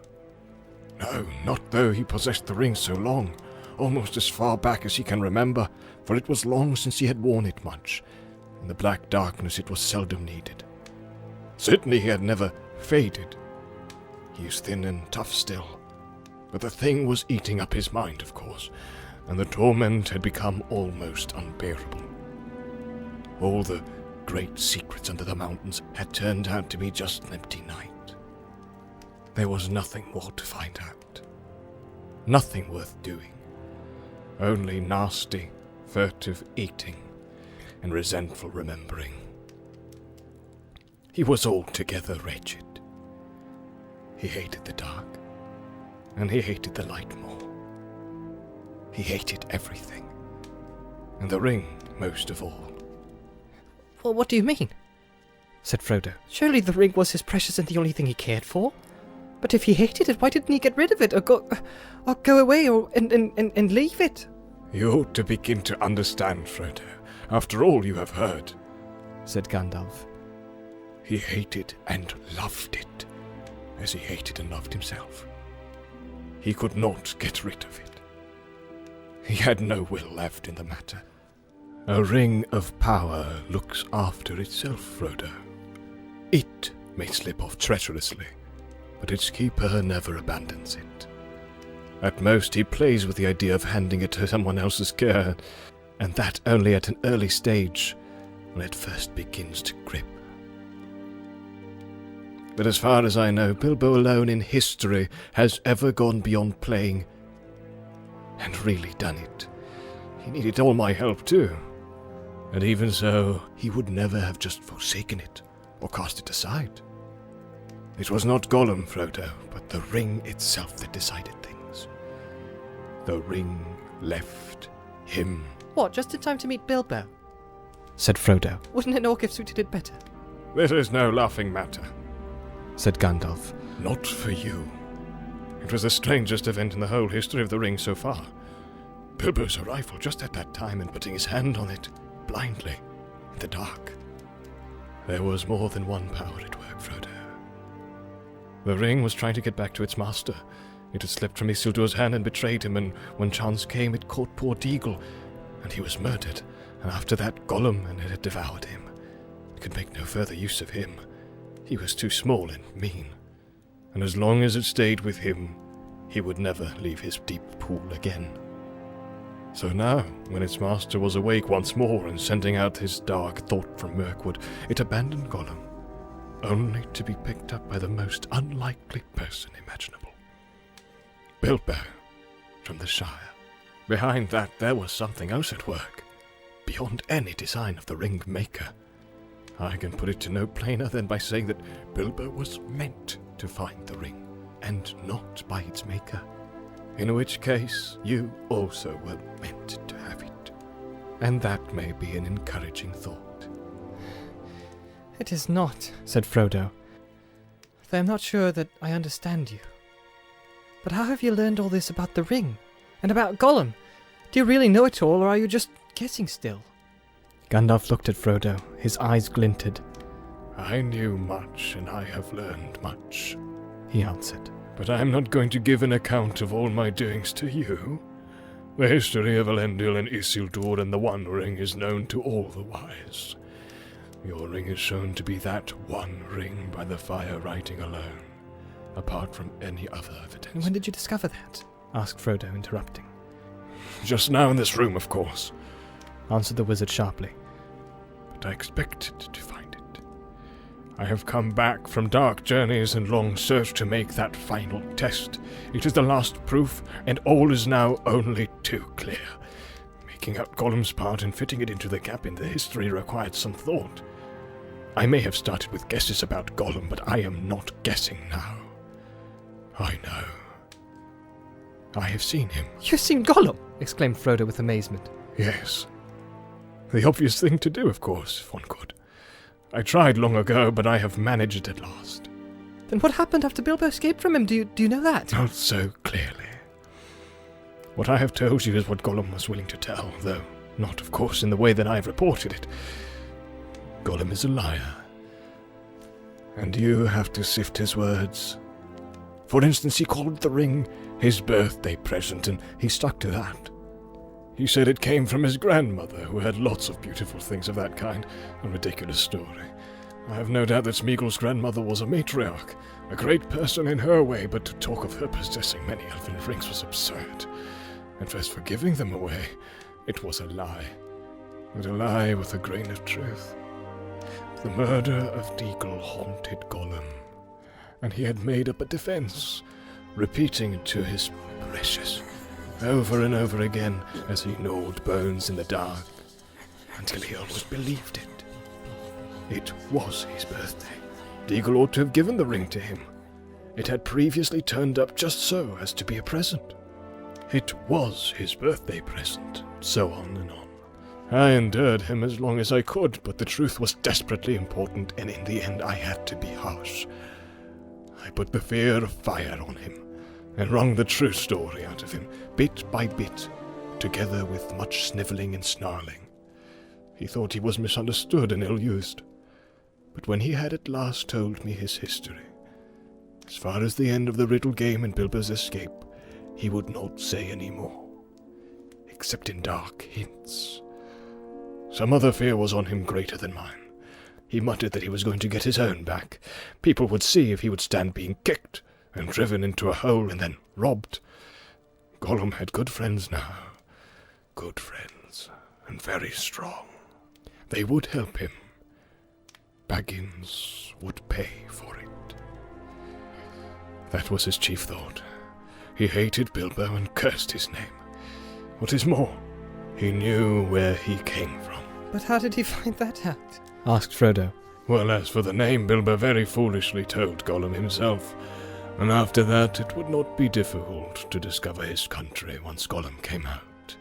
No, not though he possessed the ring so long, almost as far back as he can remember, for it was long since he had worn it much. In the black darkness it was seldom needed. Certainly he had never faded. He is thin and tough still, but the thing was eating up his mind, of course, and the torment had become almost unbearable. All the great secrets under the mountains had turned out to be just an empty night. There was nothing more to find out. Nothing worth doing. Only nasty, furtive eating and resentful remembering. He was altogether wretched. He hated the dark, and he hated the light more. He hated everything, and the ring most of all. Well, what do you mean? Said Frodo. Surely the ring was his precious and the only thing he cared for. But if he hated it, why didn't he get rid of it, or go away, and leave it? You ought to begin to understand, Frodo, after all you have heard. Said Gandalf. He hated and loved it, as he hated and loved himself. He could not get rid of it. He had no will left in the matter. A ring of power looks after itself, Frodo. It may slip off treacherously, but its keeper never abandons it. At most, he plays with the idea of handing it to someone else's care, and that only at an early stage, when it first begins to grip. But as far as I know, Bilbo alone in history has ever gone beyond playing, and really done it. He needed all my help too. And even so, he would never have just forsaken it, or cast it aside. It was not Gollum, Frodo, but the ring itself that decided things. The ring left him. What, just in time to meet Bilbo? Said Frodo. Wouldn't an orc have suited it better? This is no laughing matter. Said Gandalf. Not for you. It was the strangest event in the whole history of the ring so far. Bilbo's arrival just at that time and putting his hand on it, blindly, in the dark. There was more than one power at work, Frodo. The ring was trying to get back to its master. It had slipped from Isildur's hand and betrayed him, and when chance came, it caught poor Deagle, and he was murdered, and after that Gollum, and it had devoured him. It could make no further use of him. He was too small and mean, and as long as it stayed with him, he would never leave his deep pool again. So now, when its master was awake once more and sending out his dark thought from Mirkwood, it abandoned Gollum, only to be picked up by the most unlikely person imaginable. Bilbo, from the Shire. Behind that, there was something else at work, beyond any design of the ring maker. I can put it to no plainer than by saying that Bilbo was meant to find the ring, and not by its maker. In which case, you also were meant to have it. And that may be an encouraging thought. It is not, said Frodo. Though I'm not sure that I understand you. But how have you learned all this about the ring? And about Gollum? Do you really know it all, or are you just guessing still? Gandalf looked at Frodo. His eyes glinted. I knew much, and I have learned much, he answered. But I am not going to give an account of all my doings to you. The history of Elendil and Isildur and the One Ring is known to all the wise. Your ring is shown to be that one ring by the fire writing alone. apart from any other And evidence. when did you discover that? Asked Frodo, interrupting. Just now in this room, of course. Answered the wizard sharply. But I expected to find it. I have come back from dark journeys and long search to make that final test. It is the last proof, and all is now only too clear. Making out Gollum's part and fitting it into the gap in the history required some thought. I may have started with guesses about Gollum, but I am not guessing now. I know. I have seen him. You've seen Gollum! Exclaimed Frodo with amazement. Yes. The obvious thing to do, of course, if one could. I tried long ago, but I have managed at last. Then what happened after Bilbo escaped from him? Do you know that? Not so clearly. What I have told you is what Gollum was willing to tell, though not, of course, in the way that I have reported it. Gollum is a liar. And you have to sift his words. For instance, he called the ring his birthday present, and he stuck to that. He said it came from his grandmother, who had lots of beautiful things of that kind. A ridiculous story. I have no doubt that Smeagol's grandmother was a matriarch, a great person in her way, but to talk of her possessing many elven rings was absurd. And as for giving them away, it was a lie. But a lie with a grain of truth. The murder of Deagle haunted Gollum, and he had made up a defense, repeating it to his precious over and over again as he gnawed bones in the dark, until he almost believed it. It was his birthday. Deagle ought to have given the ring to him. It had previously turned up just so as to be a present. It was his birthday present, so on and on. I endured him as long as I could, but the truth was desperately important, and in the end I had to be harsh. I put the fear of fire on him, and wrung the true story out of him, bit by bit, together with much snivelling and snarling. He thought he was misunderstood and ill-used, but when he had at last told me his history, as far as the end of the riddle game and Bilbo's escape, he would not say any more, except in dark hints. Some other fear was on him greater than mine. He muttered that he was going to get his own back. People would see if he would stand being kicked and driven into a hole and then robbed. Gollum had good friends now. Good friends, and very strong. They would help him. Baggins would pay for it. That was his chief thought. He hated Bilbo and cursed his name. What is more, he knew where he came from. But how did he find that out? Asked Frodo. Well, as for the name, Bilbo very foolishly told Gollum himself, and after that it would not be difficult to discover his country once Gollum came out.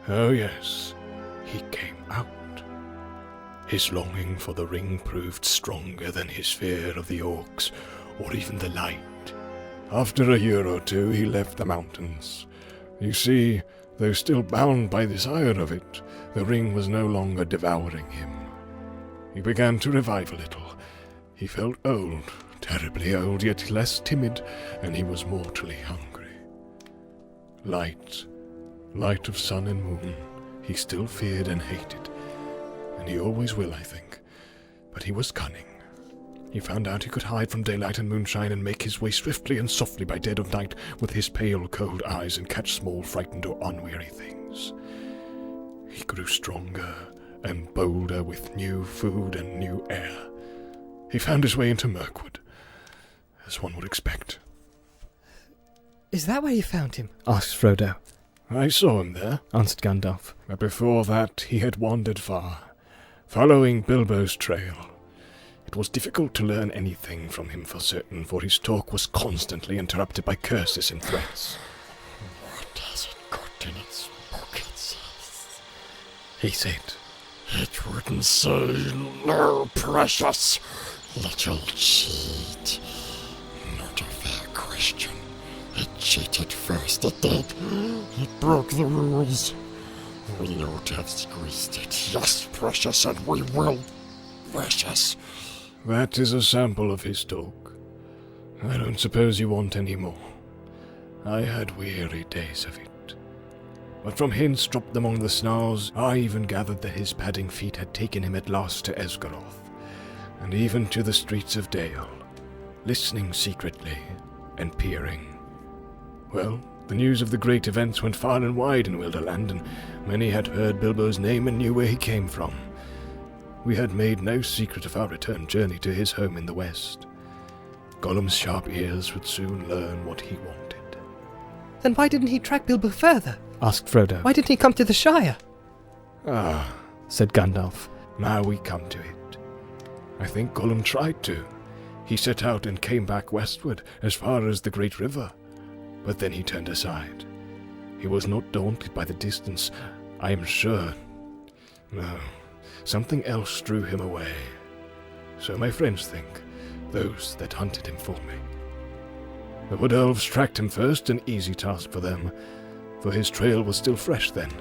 Oh yes, he came out. His longing for the ring proved stronger than his fear of the orcs, or even the light. After a year or two he left the mountains. You see, though still bound by desire of it, the ring was no longer devouring him. He began to revive a little. He felt old, terribly old, yet less timid, and he was mortally hungry. Light of sun and moon, he still feared and hated, and he always will, I think. But he was cunning. He found out he could hide from daylight and moonshine and make his way swiftly and softly by dead of night with his pale, cold eyes and catch small, frightened or unwary things. He grew stronger and bolder with new food and new air. He found his way into Mirkwood, as one would expect. Is that where you found him? Asked Frodo. I saw him there, Answered Gandalf. but before that he had wandered far, following Bilbo's trail. It was difficult to learn anything from him for certain, for his talk was constantly interrupted by curses and threats. What has it got in its pockets? He said, It wouldn't say no, precious little cheat. Not a fair question. It cheated first, it did. It broke the rules. We ought to have squeezed it. Yes, precious, and we will, precious. That is a sample of his talk. I don't suppose you want any more. I had weary days of it. But from hints dropped among the snarls, I even gathered that his padding feet had taken him at last to Esgaroth, and even to the streets of Dale. listening secretly and peering. Well, the news of the great events went far and wide in Wilderland, and many had heard Bilbo's name and knew where he came from. We had made no secret of our return journey to his home in the west. Gollum's sharp ears would soon learn what he wanted. Then why didn't he track Bilbo further? asked Frodo. Why didn't he come to the Shire? Ah, said Gandalf. now we come to it. I think Gollum tried to. He set out and came back westward, as far as the Great River. But then he turned aside. He was not daunted by the distance, I am sure. No, something else drew him away. So my friends think, those that hunted him for me. The Wood Elves tracked him first, an easy task for them, for his trail was still fresh then.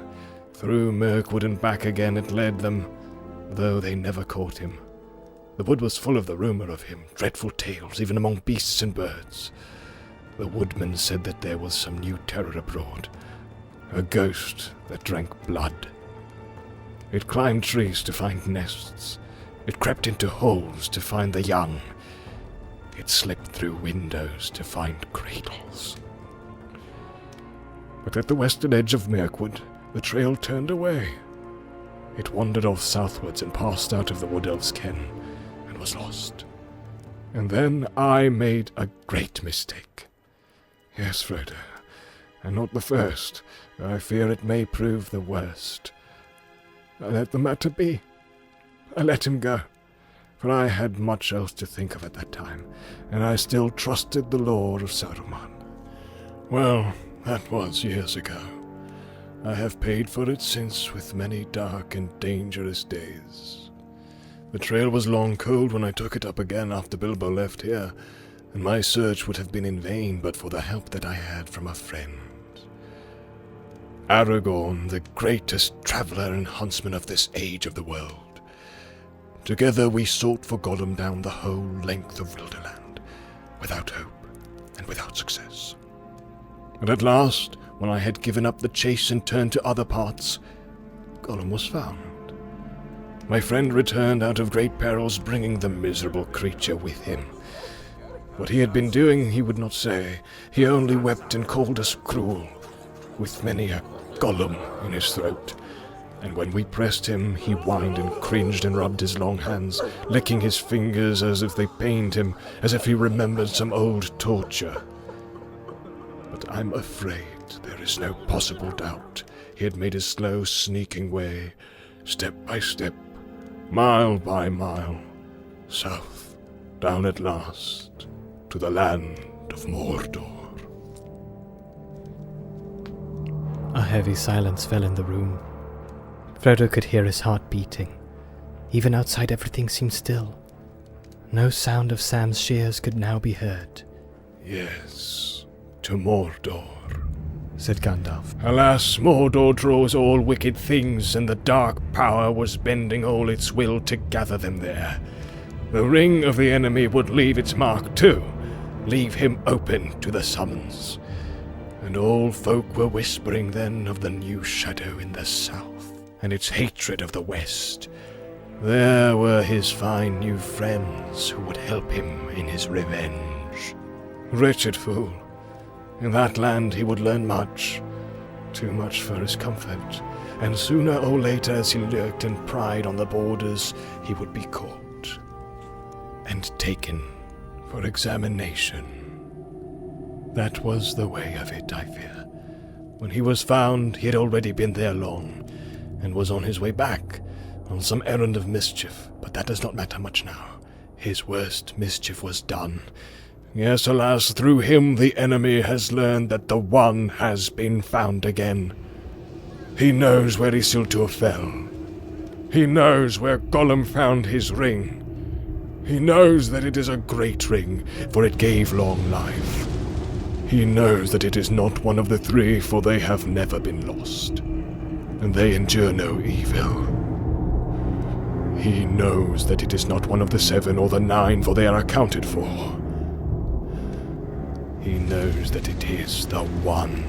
Through Mirkwood and back again it led them, though they never caught him. The wood was full of the rumor of him, dreadful tales, even among beasts and birds. The woodmen said that there was some new terror abroad, a ghost that drank blood. It climbed trees to find nests. It crept into holes to find the young. It slipped through windows to find cradles. But at the western edge of Mirkwood, the trail turned away. It wandered off southwards and passed out of the Wood Elves' ken, and was lost. And then I made a great mistake. Yes, Frodo, and not the first. I fear it may prove the worst. I let the matter be. I let him go, for I had much else to think of at that time, and I still trusted the lore of Saruman. Well, that was years ago. I have paid for it since with many dark and dangerous days. The trail was long cold when I took it up again after Bilbo left here, and my search would have been in vain but for the help that I had from a friend. Aragorn, the greatest traveller and huntsman of this age of the world. Together we sought for Gollum down the whole length of Wilderland, without hope and without success. And at last, when I had given up the chase and turned to other parts, Gollum was found. My friend returned out of great perils, bringing the miserable creature with him. What he had been doing he would not say. He only wept and called us cruel, with many a Gollum in his throat. And when we pressed him, he whined and cringed and rubbed his long hands, licking his fingers as if they pained him, as if he remembered some old torture. But I'm afraid there is no possible doubt he had made his slow, sneaking way, step by step, mile by mile, south, down at last, to the land of Mordor. A heavy silence fell in the room. Frodo could hear his heart beating. Even outside everything seemed still. No sound of Sam's shears could now be heard. Yes, to Mordor, said Gandalf. Alas, Mordor draws all wicked things, and the dark power was bending all its will to gather them there. The ring of the enemy would leave its mark too, leave him open to the summons. And all folk were whispering then of the new shadow in the south, and its hatred of the west. There were his fine new friends who would help him in his revenge. Wretched fool! In that land he would learn much, too much for his comfort, and sooner or later as he lurked and pried on the borders, he would be caught and taken for examination. That was the way of it, I fear. When he was found, he had already been there long, and was on his way back, on some errand of mischief, but that does not matter much now. His worst mischief was done. Yes, alas, through him the enemy has learned that the One has been found again. He knows where Isildur fell. He knows where Gollum found his ring. He knows that it is a great ring, for it gave long life. He knows that it is not one of the three, for they have never been lost, and they endure no evil. He knows that it is not one of the 7 or the 9, for they are accounted for. He knows that it is the One,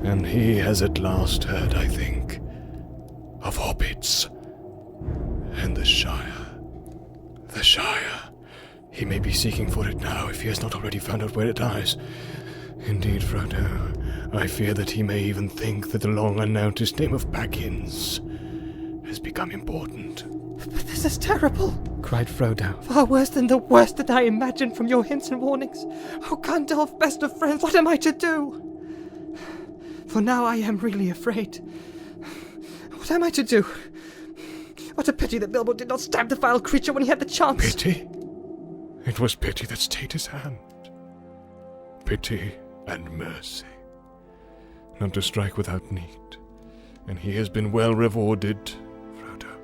and he has at last heard, I think, of hobbits and the Shire. The Shire. He may be seeking for it now if he has not already found out where it lies. Indeed, Frodo, I fear that he may even think that the long-unnoticed name of Baggins has become important. But this is terrible, cried Frodo. Far worse than the worst that I imagined from your hints and warnings. Oh, Gandalf, best of friends, what am I to do? For now I am really afraid. What am I to do? What a pity that Bilbo did not stab the vile creature when he had the chance. Pity? It was pity that stayed his hand. Pity and mercy. Not to strike without need. And he has been well rewarded, Frodo.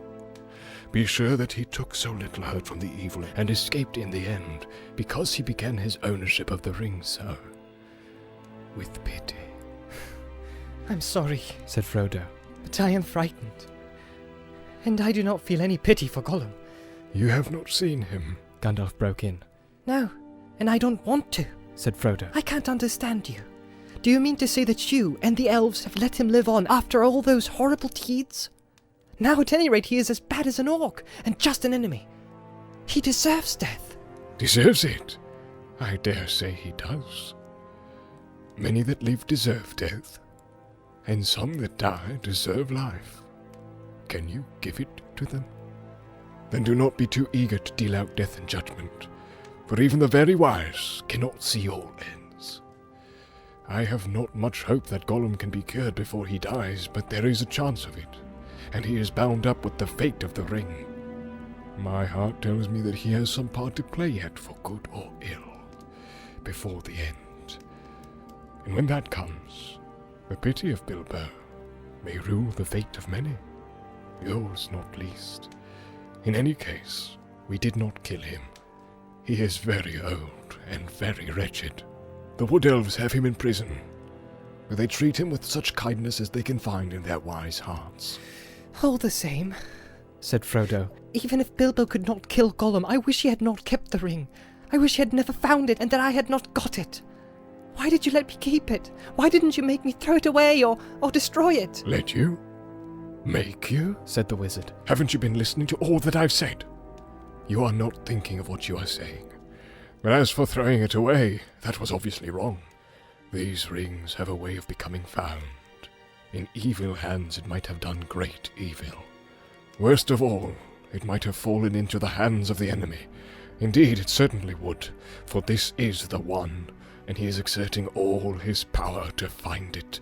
Be sure that he took so little hurt from the evil and escaped in the end, because he began his ownership of the ring so. With pity. I'm sorry, said Frodo, but I am frightened. And I do not feel any pity for Gollum. You have not seen him, Gandalf broke in. No, and I don't want to, said Frodo. I can't understand you. Do you mean to say that you and the elves have let him live on after all those horrible deeds? Now at any rate he is as bad as an orc, and just an enemy. He deserves death. Deserves it? I dare say he does. Many that live deserve death, and some that die deserve life. Can you give it to them? Then do not be too eager to deal out death and judgment, for even the very wise cannot see all ends. I have not much hope that Gollum can be cured before he dies, but there is a chance of it, and he is bound up with the fate of the ring. My heart tells me that he has some part to play yet, for good or ill, before the end. And when that comes, the pity of Bilbo may rule the fate of many, yours not least. In any case, we did not kill him. He is very old and very wretched. The Wood Elves have him in prison, but they treat him with such kindness as they can find in their wise hearts. All the same, said Frodo, even if Bilbo could not kill Gollum, I wish he had not kept the ring. I wish he had never found it and that I had not got it. Why did you let me keep it? Why didn't you make me throw it away or destroy it? Let you? Make you? Said the wizard. Haven't you been listening to all that I've said? You are not thinking of what you are saying. But as for throwing it away, that was obviously wrong. These rings have a way of becoming found. In evil hands it might have done great evil. Worst of all, it might have fallen into the hands of the enemy. Indeed, it certainly would, for this is the one, and he is exerting all his power to find it,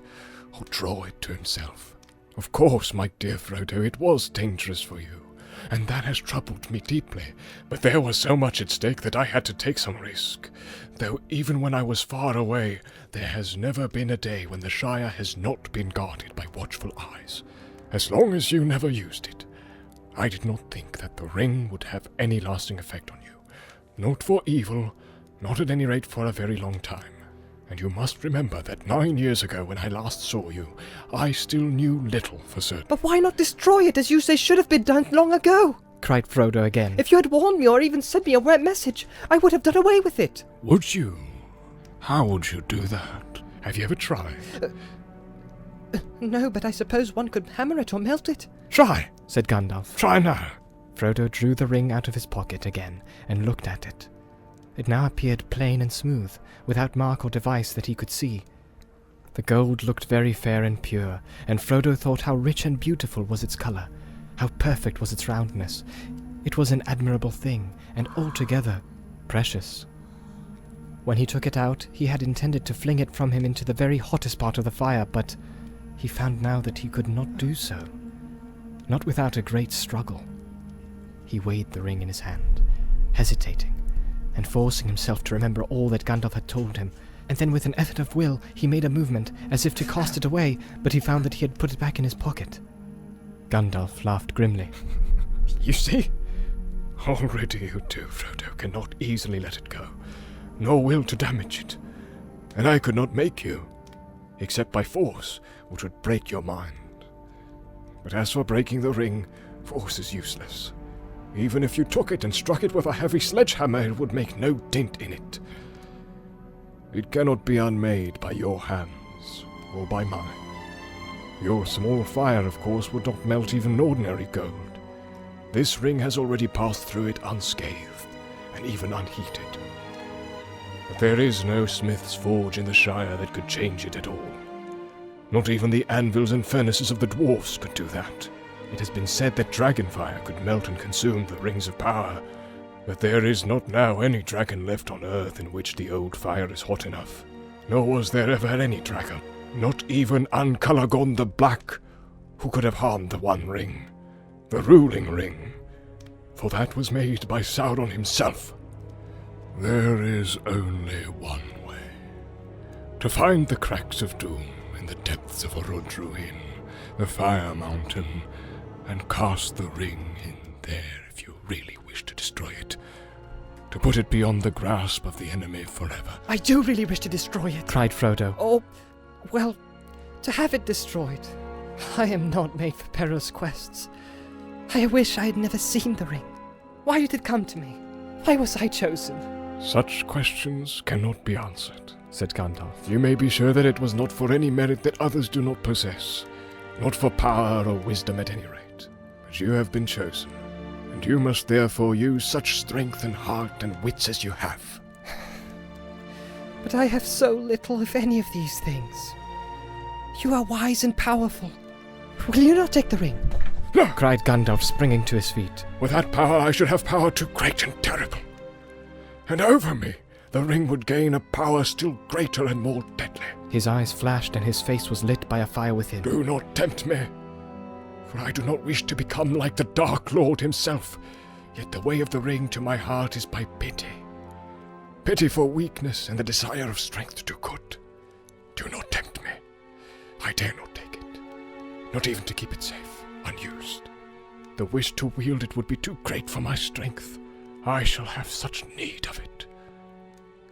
or draw it to himself. Of course, my dear Frodo, it was dangerous for you, and that has troubled me deeply, but there was so much at stake that I had to take some risk, though even when I was far away, there has never been a day when the Shire has not been guarded by watchful eyes, as long as you never used it. I did not think that the ring would have any lasting effect on you, not for evil, not at any rate for a very long time. And you must remember that 9 years ago when I last saw you, I still knew little for certain. But why not destroy it as you say should have been done long ago? Cried Frodo again. If you had warned me or even sent me a wet message, I would have done away with it. Would you? How would you do that? Have you ever tried? No, but I suppose one could hammer it or melt it. Try, said Gandalf. Try now. Frodo drew the ring out of his pocket again and looked at it. It now appeared plain and smooth, without mark or device that he could see. The gold looked very fair and pure, and Frodo thought how rich and beautiful was its colour, how perfect was its roundness. It was an admirable thing, and altogether precious. When he took it out, he had intended to fling it from him into the very hottest part of the fire, but he found now that he could not do so, not without a great struggle. He weighed the ring in his hand, hesitating, and forcing himself to remember all that Gandalf had told him, and then with an effort of will he made a movement as if to cast it away, but he found that he had put it back in his pocket. Gandalf laughed grimly. You see? Already you too, Frodo, cannot easily let it go, nor will to damage it. And I could not make you, except by force, which would break your mind. But as for breaking the ring, force is useless. Even if you took it and struck it with a heavy sledgehammer, it would make no dint in it. It cannot be unmade by your hands, or by mine. Your small fire, of course, would not melt even ordinary gold. This ring has already passed through it unscathed, and even unheated. But there is no smith's forge in the Shire that could change it at all. Not even the anvils and furnaces of the dwarfs could do that. It has been said that dragonfire could melt and consume the rings of power, but there is not now any dragon left on earth in which the old fire is hot enough. Nor was there ever any dragon, not even Ancalagon the Black, who could have harmed the One Ring, the ruling ring, for that was made by Sauron himself. There is only one way. To find the cracks of doom in the depths of Orodruin, the Fire Mountain, and cast the ring in there if you really wish to destroy it. To put it beyond the grasp of the enemy forever. I do really wish to destroy it, cried Frodo. Oh, well, to have it destroyed. I am not made for perilous quests. I wish I had never seen the ring. Why did it come to me? Why was I chosen? Such questions cannot be answered, said Gandalf. You may be sure that it was not for any merit that others do not possess, not for power or wisdom at any rate. But you have been chosen, and you must therefore use such strength and heart and wits as you have. But I have so little of any of these things. You are wise and powerful. Will you not take the ring? No! Cried Gandalf, springing to his feet. With that power I should have power too great and terrible. And over me, the ring would gain a power still greater and more deadly. His eyes flashed and his face was lit by a fire within. Do not tempt me, for I do not wish to become like the Dark Lord himself. Yet the way of the ring to my heart is by pity. Pity for weakness and the desire of strength to do good. Do not tempt me. I dare not take it, not even to keep it safe, unused. The wish to wield it would be too great for my strength. I shall have such need of it.